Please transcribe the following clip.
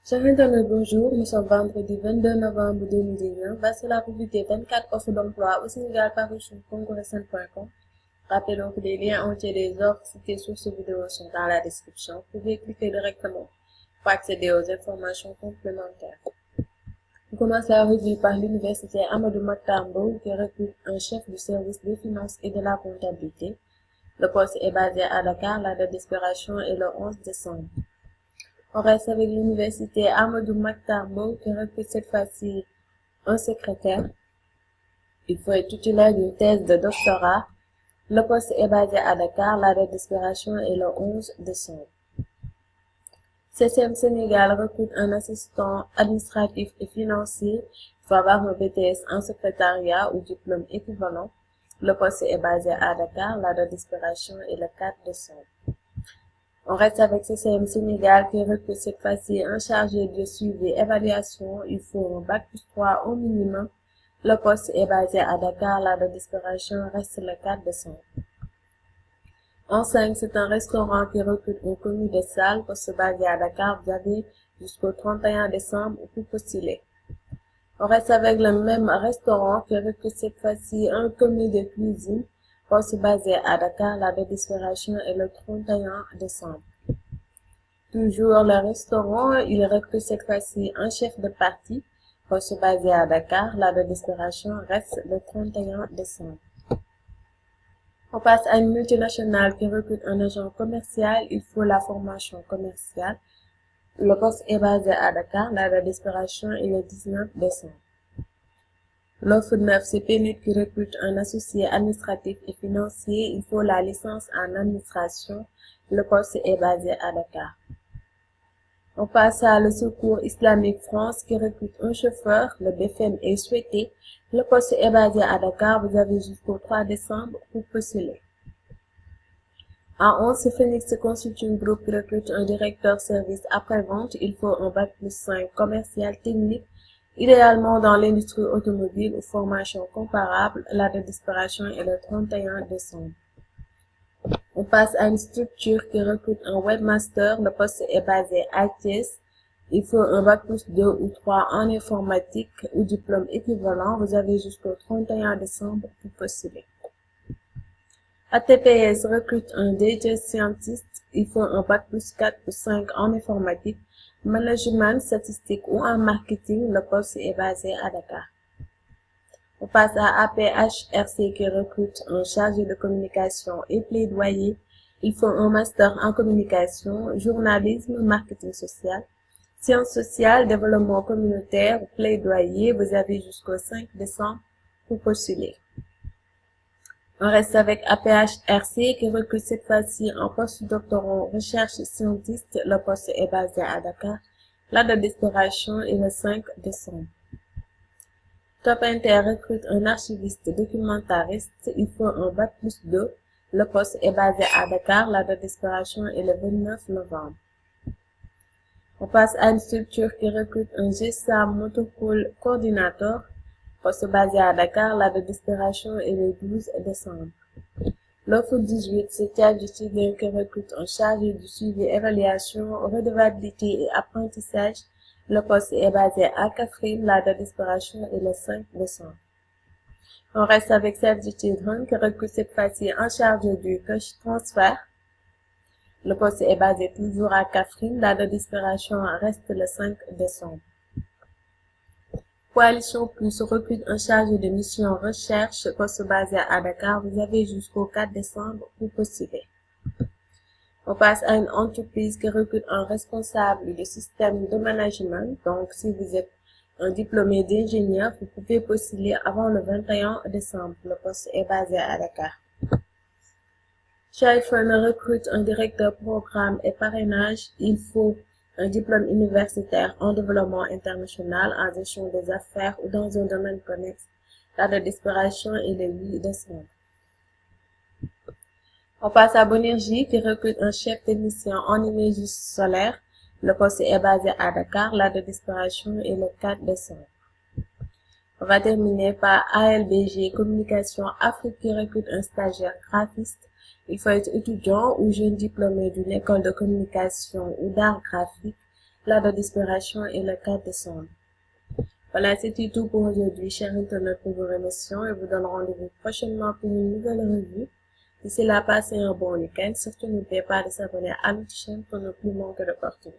Chers internautes, bonjour. Nous sommes vendredi 22 novembre 2019. Voici la revue des 24 offres d'emploi au Sénégal parues sur concoursen.com. Rappelons que les liens entiers des offres citées sur cette vidéo sont dans la description. Vous pouvez cliquer directement pour accéder aux informations complémentaires. On commence la revue par l'université Amadou Mahtar Mbow qui recrute un chef du service des finances et de la comptabilité. Le poste est basé à Dakar. La date d'expiration est le 11 décembre. On reste avec l'université Amadou Mahtar Mbow qui recrute cette fois-ci un secrétaire. Il faut être titulaire d'une thèse de doctorat. Le poste est basé à Dakar. La date d'expiration est le 11 décembre. CCM Sénégal recrute un assistant administratif et financier. Il faut avoir un BTS en secrétariat ou diplôme équivalent. Le poste est basé à Dakar. La date d'expiration est le 4 décembre. On reste avec CCM Sénégal qui recrute cette fois-ci un chargé de suivi et évaluation. Il faut un bac+3 au minimum. Le poste est basé à Dakar. La date d'expiration reste le 4 décembre. En 5, c'est un restaurant qui recrute un commis de salle. Poste basé à Dakar. Vous avez jusqu'au 31 décembre pour postuler. On reste avec le même restaurant qui recrute cette fois-ci un commis de cuisine. Poste basé à Dakar. La date d'expiration est le 31 décembre. Toujours le restaurant, il recrute cette fois-ci un chef de partie. Poste basé à Dakar. La date d'expiration reste le 31 décembre. On passe à une multinationale qui recrute un agent commercial. Il faut la formation commerciale. Le poste est basé à Dakar. La date d'expiration est le 19 décembre. L'offre 9, c'est Pénit qui recrute un associé administratif et financier. Il faut la licence en administration. Le poste est basé à Dakar. On passe à le Secours Islamique France qui recrute un chauffeur. Le BFM est souhaité. Le poste est basé à Dakar. Vous avez jusqu'au 3 décembre pour postuler. En 11, c'est Phoenix Consulting Group qui recrute un directeur service après-vente. Il faut un bac+5 commercial technique, idéalement dans l'industrie automobile ou formation comparable. La date d'expiration est le 31 décembre. On passe à une structure qui recrute un webmaster. Le poste est basé à Thiès. Il faut un bac+2 ou 3 en informatique ou diplôme équivalent. Vous avez jusqu'au 31 décembre pour postuler. ATPS recrute un data scientist. Il faut un bac+4 ou 5 en informatique, management, statistique ou en marketing. Le poste est basé à Dakar. On passe à APHRC qui recrute un chargé de communication et plaidoyer. Il faut un master en communication, journalisme, marketing social, sciences sociales, développement communautaire ou plaidoyer. Vous avez jusqu'au 5 décembre pour postuler. On reste avec APHRC qui recrute cette fois-ci un post-doctorant recherche scientiste. Le poste est basé à Dakar. La date d'expiration est le 5 décembre. Top Inter recrute un archiviste documentariste. Il faut un bac+2. Le poste est basé à Dakar. La date d'expiration est le 29 novembre. On passe à une structure qui recrute un GSA Motopool coordinateur. Poste basé à Dakar. La date d'expiration est le 12 décembre. L'offre 18, c'est Thiage Chidien qui recrute un chargé du suivi, évaluation, redevabilité et apprentissage. Le poste est basé à Kaffrine. La date d'expiration est le 5 décembre. On reste avec Serge Chidron qui recrute cette fois-ci un chargé du cash transfert. Le poste est basé toujours à Kaffrine. La date d'expiration reste le 5 décembre. Coalition Plus recrute un chargé de mission recherche. Poste basé à Dakar. Vous avez jusqu'au 4 décembre pour postuler. On passe à une entreprise qui recrute un responsable de système de management. Donc, si vous êtes un diplômé d'ingénieur, vous pouvez postuler avant le 21 décembre. Le poste est basé à Dakar. Schaeffler recrute un directeur programme et parrainage. Il faut un diplôme universitaire en développement international, en gestion des affaires ou dans un domaine connexe. La date d'expiration est le 8 décembre. On passe à Bonergie qui recrute un chef technicien en énergie solaire. Le poste est basé à Dakar. La date d'expiration est le 4 décembre. On va terminer par ALBG Communication Afrique qui recrute un stagiaire graphiste. Il faut être étudiant ou jeune diplômé d'une école de communication ou d'art graphique. la date d'expiration est le 4 décembre. Voilà, c'était tout pour aujourd'hui, chers internautes. Nous vous remercions et vous donne rendez-vous prochainement pour une nouvelle revue. D'ici là, passez un bon week-end. Surtout, n'oubliez pas de s'abonner à notre chaîne pour ne plus manquer de partout.